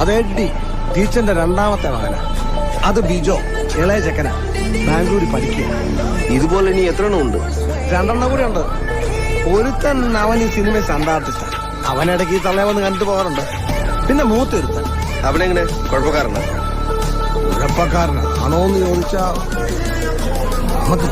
അത് എഡ്ഡി, ടീച്ചറിന്റെ രണ്ടാമത്തെ മകനാ. അത് ബിജോ, ഇളയ ചെക്കനാ, ബാംഗ്ലൂരിൽ പഠിക്കുക. ഇതുപോലെ ഇനി എത്ര എണ്ണം ഉണ്ട്? 2 എണ്ണം കൂടെ ഉണ്ട്. ഒരുത്തൻ അവൻ ഈ സിനിമ സണ്ടാർട്ടിസ്റ്റ. അവനിടയ്ക്ക് ഈ തള്ളയെ വന്ന് കണ്ടിട്ട് പോകാറുണ്ട്. പിന്നെ മൂത്തൊരുത്തൻ. അവനെങ്ങനെ, കുഴപ്പക്കാരനാ? കുഴപ്പക്കാരനാണോന്ന് ചോദിച്ചാ നമുക്ക്